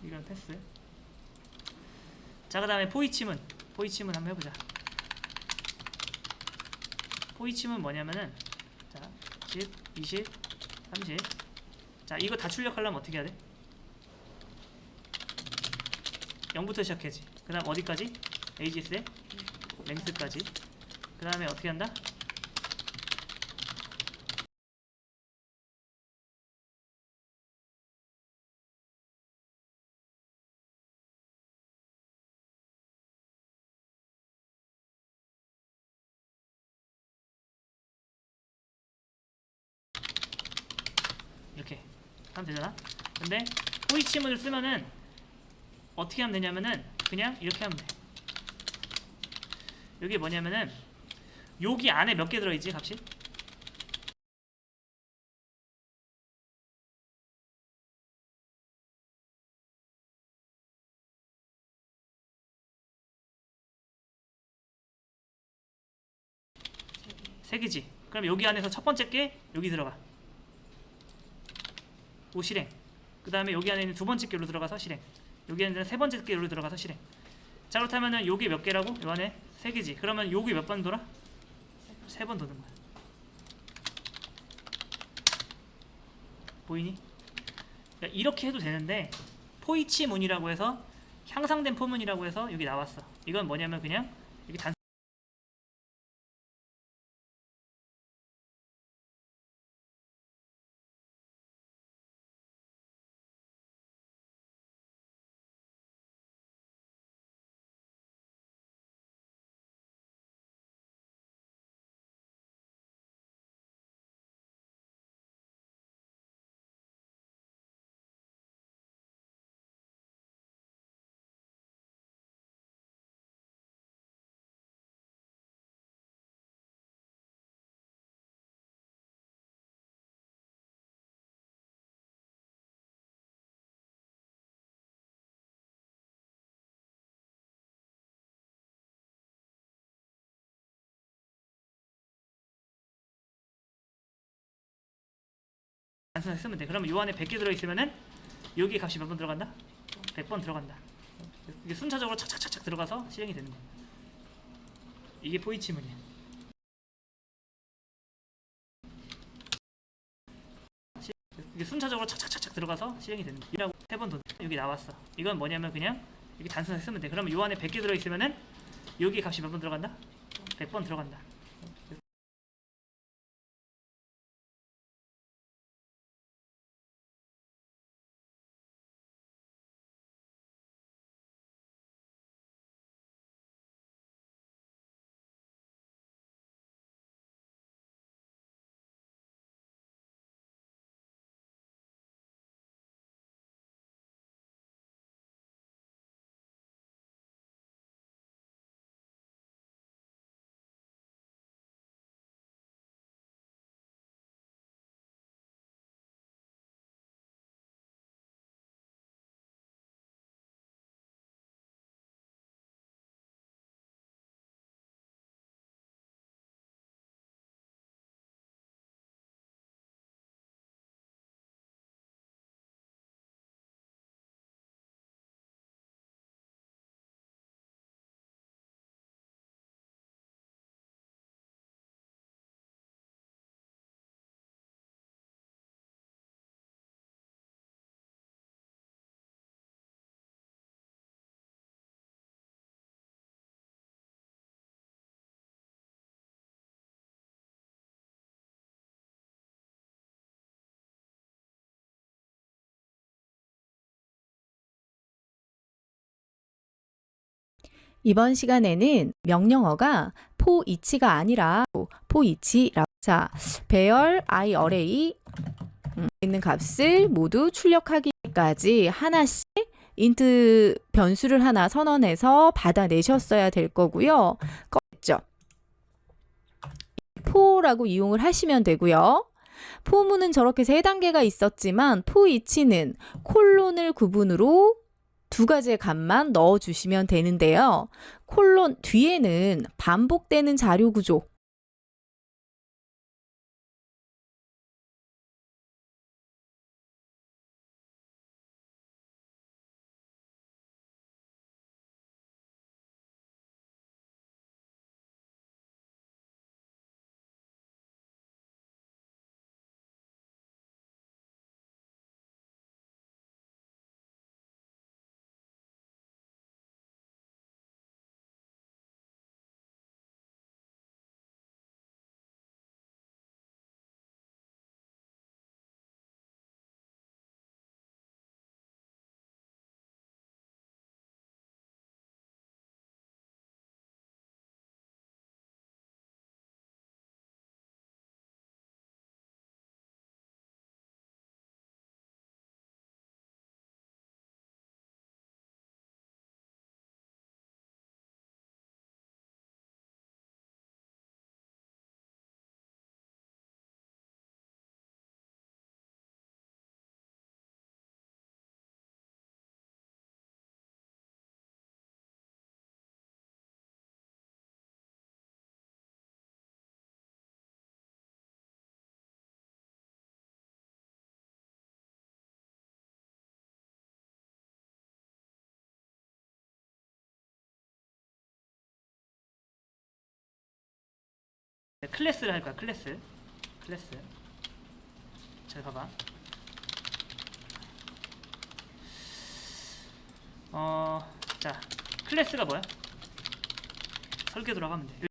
이건 패스. 자, 그 다음에 포이침은 한번 해보자. 포이침은 뭐냐면은, 자, 10, 20, 30. 자, 이거 다 출력하려면 어떻게 해야 돼? 0부터 시작하지. 그 다음 어디까지? ags의 랭스까지. 그 다음에 어떻게 한다? 이렇게 하면 되잖아. 근데 포이치문을 쓰면은 어떻게 하면 되냐면은 그냥 이렇게 하면 돼. 여기 뭐냐면은 여기 안에 몇 개 들어있지 값이? 세 개지. 그럼 여기 안에서 첫 번째 게 여기 들어가. 오 실행. 그 다음에 여기 안에 있는 두 번째 게로 들어가서 실행. 여기 안에 있는 세 번째 게로 들어가서 실행. 자, 그렇다면은 여기 몇 개라고? 요 안에 세 개지. 그러면 여기 몇 번 돌아? 세 번 도는 거야. 보이니? 그러니까 이렇게 해도 되는데 포이치 문이라고 해서 향상된 포문이라고 해서 여기 나왔어. 이건 뭐냐면 그냥 여기 단순하게 쓰면 돼. 그러면 요 안에 100개 들어있으면은 여기 값이 몇 번 들어간다? 100번 들어간다. 이게 순차적으로 착착착착 들어가서 실행이 되는 거야. 이게 포이치문이야. 이게 순차적으로 착착착착 들어가서 실행이 되는 거야. 이라고 세 번 더 여기 나왔어. 이건 뭐냐면 그냥 여기 단순하게 쓰면 돼. 그러면 요 안에 100개 들어있으면은 여기 값이 몇 번 들어간다? 100번 들어간다. 이번 시간에는 명령어가 포이치가 아니라 포이치라고. 자, 배열 i array 있는 값을 모두 출력하기까지 하나씩 인트 변수를 하나 선언해서 받아내셨어야 될 거고요. 껐죠. 포라고 이용을 하시면 되고요. 포문은 저렇게 세 단계가 있었지만 포이치는 콜론을 구분으로 두 가지의 값만 넣어주시면 되는데요. 콜론 뒤에는 반복되는 자료 구조, 클래스를 할 거야. 클래스. 잘 봐봐. 자, 클래스가 뭐야? 설계 돌아가면 돼.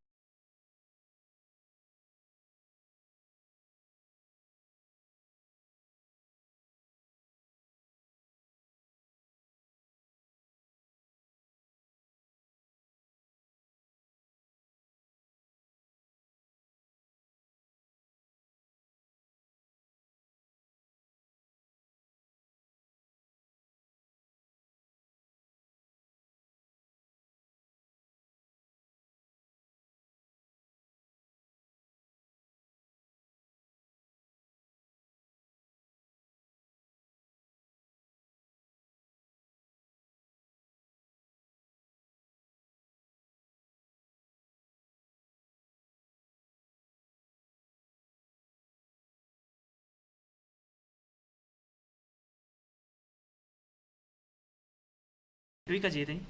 여기까지 이해되니?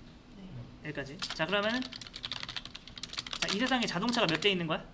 여기까지. 자, 그러면은 자, 이 세상에 자동차가 몇 대 있는 거야?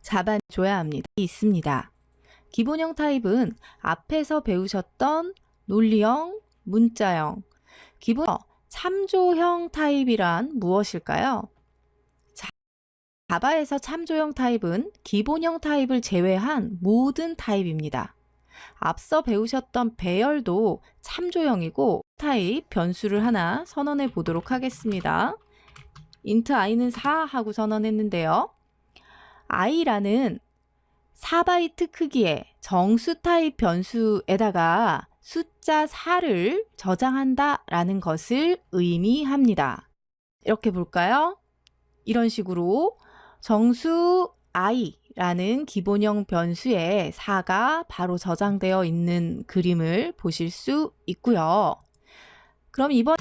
잡아줘야 합니다. 있습니다. 기본형 타입은 앞에서 배우셨던 논리형, 문자형, 기본 참조형 타입이란 무엇일까요? 자바에서 참조형 타입은 기본형 타입을 제외한 모든 타입입니다. 앞서 배우셨던 배열도 참조형이고 타입 변수를 하나 선언해 보도록 하겠습니다. int i는 4 하고 선언했는데요. i라는 4바이트 크기의 정수 타입 변수에다가 숫자 4를 저장한다 라는 것을 의미합니다. 이렇게 볼까요? 이런 식으로 정수 i라는 기본형 변수에 4가 바로 저장되어 있는 그림을 보실 수 있고요. 그럼 이번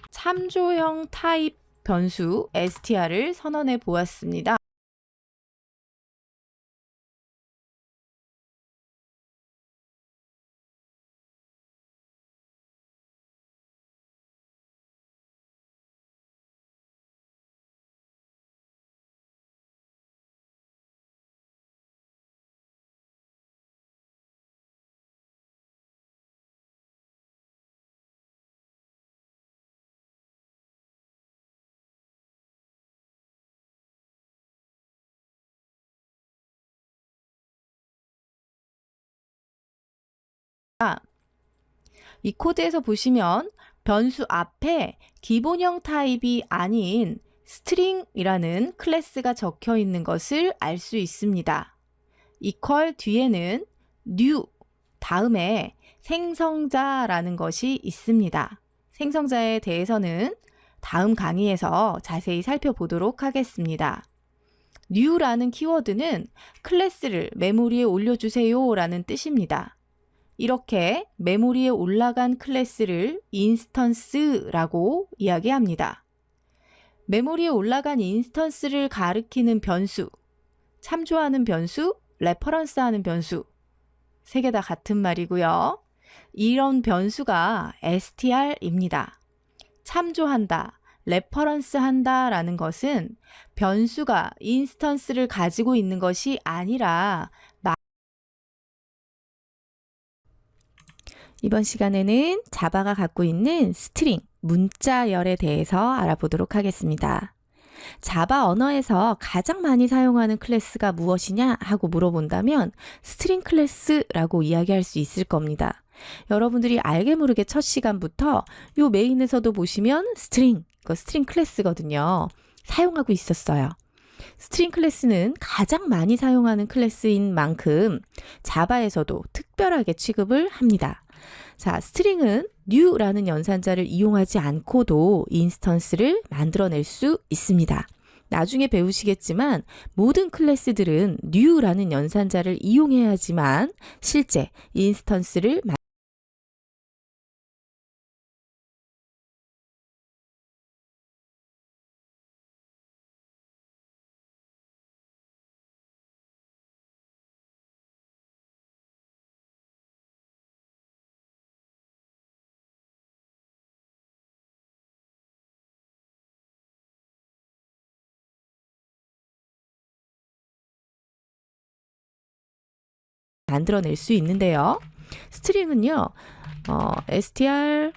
참조형 타입 변수 str을 선언해 보았습니다. 이 코드에서 보시면 변수 앞에 기본형 타입이 아닌 스트링이라는 클래스가 적혀 있는 것을 알 수 있습니다. equal 뒤에는 new 다음에 생성자라는 것이 있습니다. 생성자에 대해서는 다음 강의에서 자세히 살펴보도록 하겠습니다. new라는 키워드는 클래스를 메모리에 올려주세요 라는 뜻입니다. 이렇게 메모리에 올라간 클래스를 인스턴스라고 이야기합니다. 메모리에 올라간 인스턴스를 가리키는 변수, 참조하는 변수, 레퍼런스하는 변수, 세 개 다 같은 말이고요. 이런 변수가 str입니다. 참조한다, 레퍼런스한다 라는 것은 변수가 인스턴스를 가지고 있는 것이 아니라 이번 시간에는 자바가 갖고 있는 스트링, 문자열에 대해서 알아보도록 하겠습니다. 자바 언어에서 가장 많이 사용하는 클래스가 무엇이냐 하고 물어본다면 스트링 클래스라고 이야기할 수 있을 겁니다. 여러분들이 알게 모르게 첫 시간부터 요 메인에서도 보시면 스트링 클래스거든요. 사용하고 있었어요. 스트링 클래스는 가장 많이 사용하는 클래스인 만큼 자바에서도 특별하게 취급을 합니다. 자, 스트링은 new라는 연산자를 이용하지 않고도 인스턴스를 만들어낼 수 있습니다. 나중에 배우시겠지만 모든 클래스들은 new라는 연산자를 이용해야지만 실제 인스턴스를 만들어낼 수 있는데요. 스트링은요, str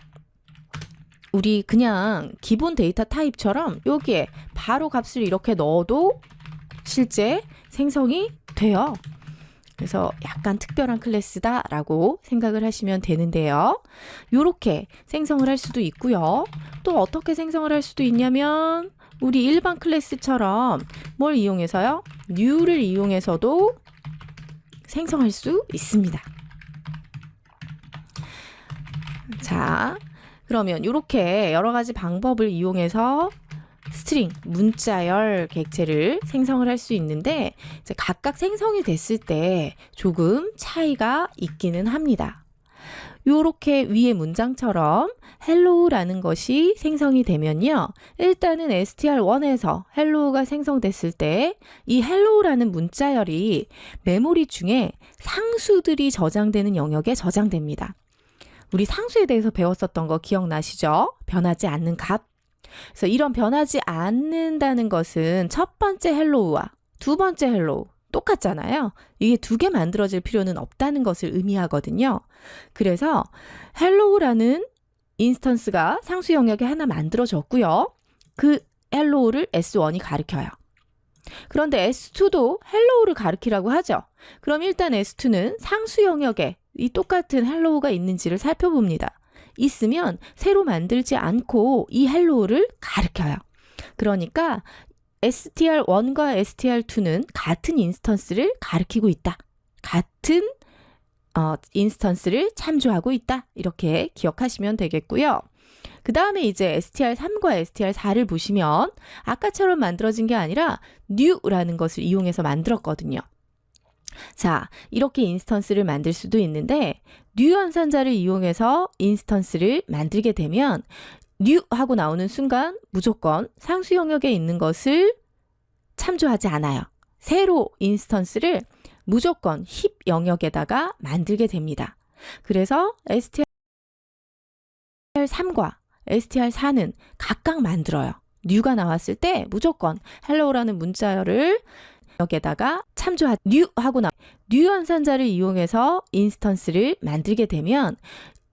우리 그냥 기본 데이터 타입처럼 여기에 바로 값을 이렇게 넣어도 실제 생성이 돼요. 그래서 약간 특별한 클래스다라고 생각을 하시면 되는데요. 이렇게 생성을 할 수도 있고요. 또 어떻게 생성을 할 수도 있냐면 우리 일반 클래스처럼 뭘 이용해서요? new를 이용해서도 생성할 수 있습니다. 자, 그러면 이렇게 여러 가지 방법을 이용해서 스트링, 문자열 객체를 생성을 할 수 있는데 이제 각각 생성이 됐을 때 조금 차이가 있기는 합니다. 이렇게 위에 문장처럼 hello라는 것이 생성이 되면요. 일단은 str1에서 hello가 생성됐을 때 이 hello라는 문자열이 메모리 중에 상수들이 저장되는 영역에 저장됩니다. 우리 상수에 대해서 배웠었던 거 기억나시죠? 변하지 않는 값. 그래서 이런 변하지 않는다는 것은 첫 번째 hello와 두 번째 헬로우 똑같잖아요. 이게 두 개 만들어질 필요는 없다는 것을 의미하거든요. 그래서 헬로우라는 인스턴스가 상수 영역에 하나 만들어졌고요. 그 헬로우를 S1이 가리켜요. 그런데 S2도 헬로우를 가리키라고 하죠. 그럼 일단 S2는 상수 영역에 이 똑같은 헬로우가 있는지를 살펴봅니다. 있으면 새로 만들지 않고 이 헬로우를 가리켜요. 그러니까 str1과 str2는 같은 인스턴스를 가리키고 있다. 같은 인스턴스를 참조하고 있다. 이렇게 기억하시면 되겠고요. 그 다음에 이제 str3과 str4를 보시면 아까처럼 만들어진 게 아니라 new라는 것을 이용해서 만들었거든요. 자, 이렇게 인스턴스를 만들 수도 있는데 new 연산자를 이용해서 인스턴스를 만들게 되면 new 하고 나오는 순간 무조건 상수 영역에 있는 것을 참조하지 않아요. 새로 인스턴스를 무조건 힙 영역에다가 만들게 됩니다. 그래서 str3과 str4는 각각 만들어요. new가 나왔을 때 무조건 hello라는 문자열을 여기에다가 참조하지 new 하고 new 연산자를 이용해서 인스턴스를 만들게 되면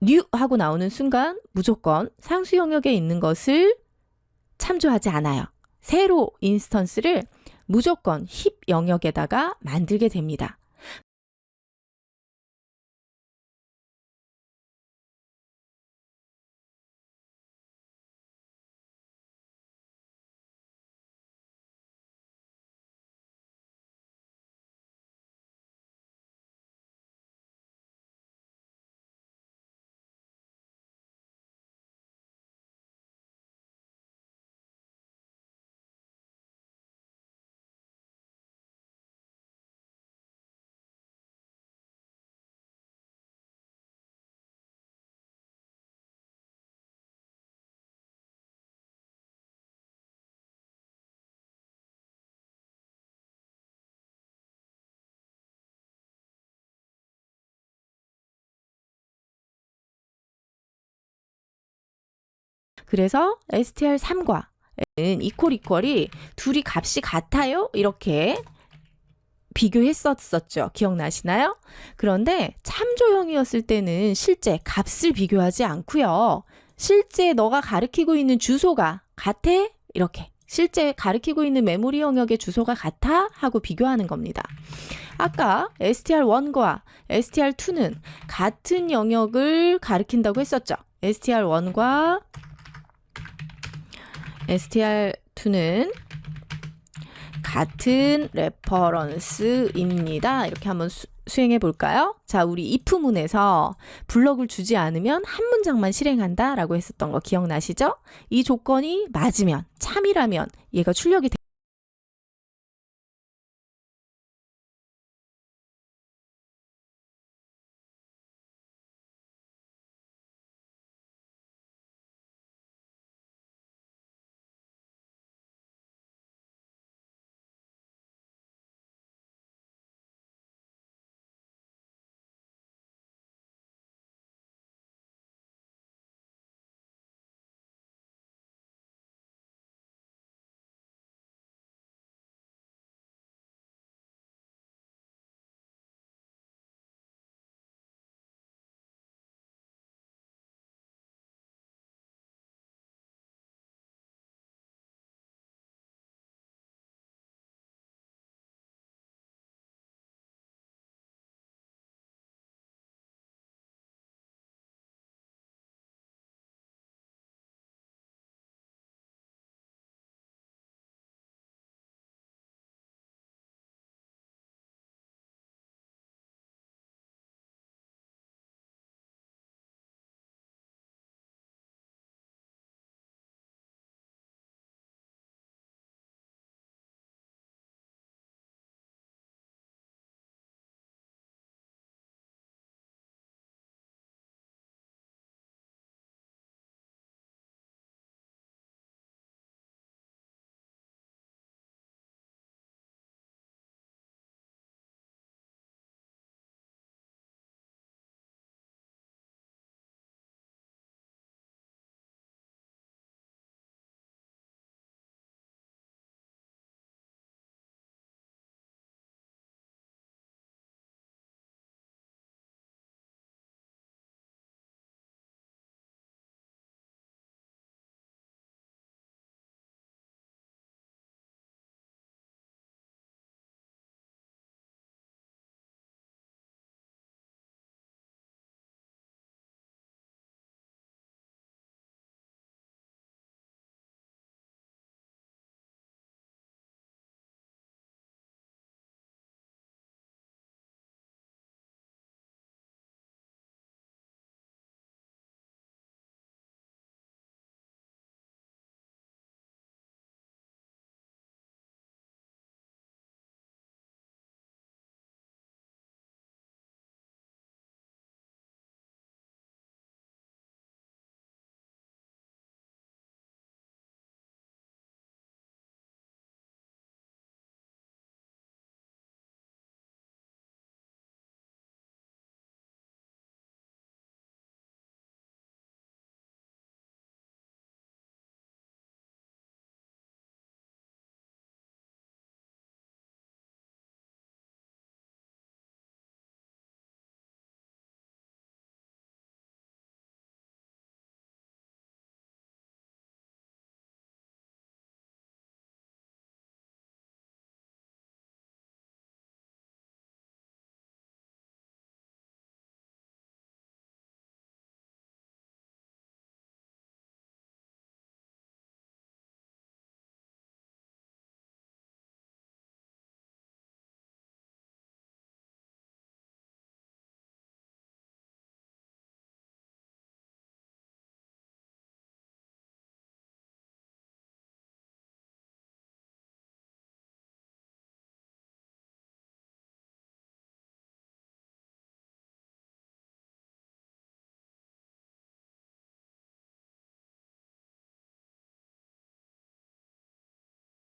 new 하고 나오는 순간 무조건 상수 영역에 있는 것을 참조하지 않아요. 새로 인스턴스를 무조건 힙 영역에다가 만들게 됩니다. 그래서 str3과 이퀄이 둘이 값이 같아요? 이렇게 비교했었죠. 기억나시나요? 그런데 참조형이었을 때는 실제 값을 비교하지 않고요. 실제 너가 가리키고 있는 주소가 같아? 이렇게 실제 가리키고 있는 메모리 영역의 주소가 같아? 하고 비교하는 겁니다. 아까 str1과 str2는 같은 영역을 가리킨다고 했었죠. str1과 str2는 같은 레퍼런스입니다. 이렇게 한번 수행해 볼까요? 자, 우리 if문에서 블럭을 주지 않으면 한 문장만 실행한다 라고 했었던 거 기억나시죠? 이 조건이 맞으면, 참이라면 얘가 출력이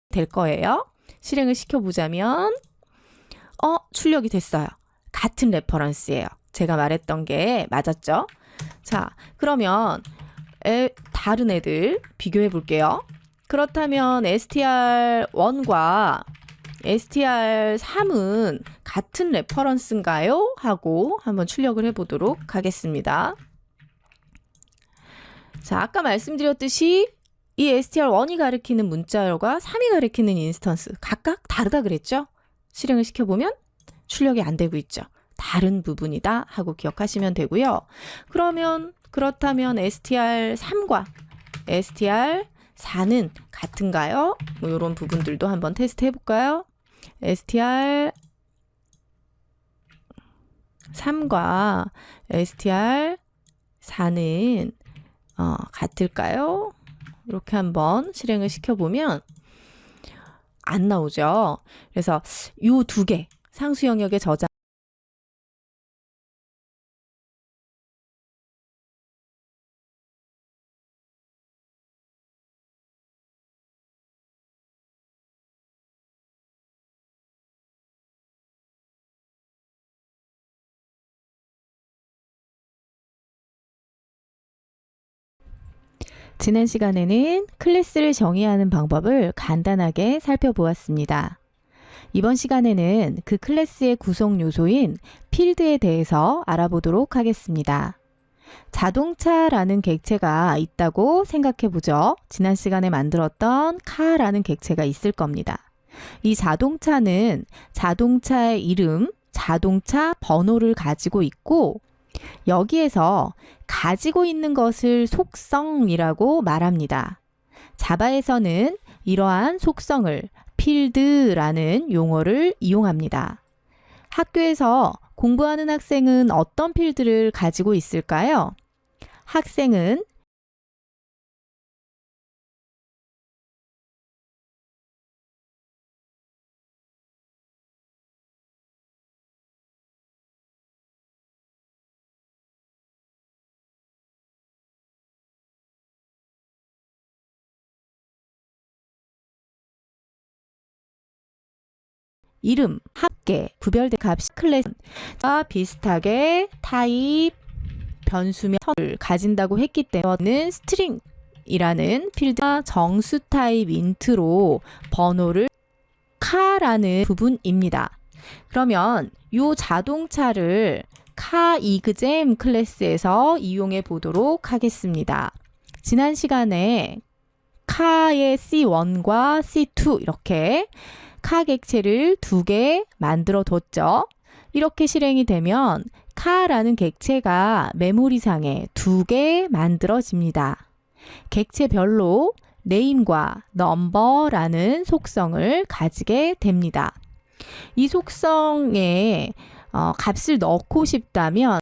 될 거예요. 실행을 시켜보자면 출력이 됐어요. 같은 레퍼런스예요. 제가 말했던 게 맞았죠? 자, 그러면 다른 애들 비교해 볼게요. 그렇다면 str1과 str3은 같은 레퍼런스인가요? 하고 한번 출력을 해보도록 하겠습니다. 자, 아까 말씀드렸듯이 이 str1이 가리키는 문자열과 3이 가리키는 인스턴스 각각 다르다 그랬죠? 실행을 시켜보면 출력이 안 되고 있죠. 다른 부분이다 하고 기억하시면 되고요. 그렇다면 str3과 str4는 같은가요? 뭐 이런 부분들도 한번 테스트 해볼까요? str3과 str4는 같을까요? 이렇게 한번 실행을 시켜보면 안 나오죠. 그래서 이 두 개 상수 영역의 저장 지난 시간에는 클래스를 정의하는 방법을 간단하게 살펴보았습니다. 이번 시간에는 그 클래스의 구성 요소인 필드에 대해서 알아보도록 하겠습니다. 자동차라는 객체가 있다고 생각해보죠. 지난 시간에 만들었던 카라는 객체가 있을 겁니다. 이 자동차는 자동차의 이름, 자동차 번호를 가지고 있고 여기에서 가지고 있는 것을 속성이라고 말합니다. 자바에서는 이러한 속성을 필드라는 용어를 이용합니다. 학교에서 공부하는 학생은 어떤 필드를 가지고 있을까요? 학생은 이름, 합계, 구별된 값, 클래스와 비슷하게 타입, 변수명, 선을 가진다고 했기 때문에 스트링이라는 필드가 정수 타입 인트로 번호를 카라는 부분입니다. 그러면 이 자동차를 카이그잼 클래스에서 이용해 보도록 하겠습니다. 지난 시간에 카의 C1과 C2 이렇게 카 객체를 두 개 만들어 뒀죠. 이렇게 실행이 되면 카라는 객체가 메모리상에 두 개 만들어집니다. 객체별로 name과 number라는 속성을 가지게 됩니다. 이 속성에 값을 넣고 싶다면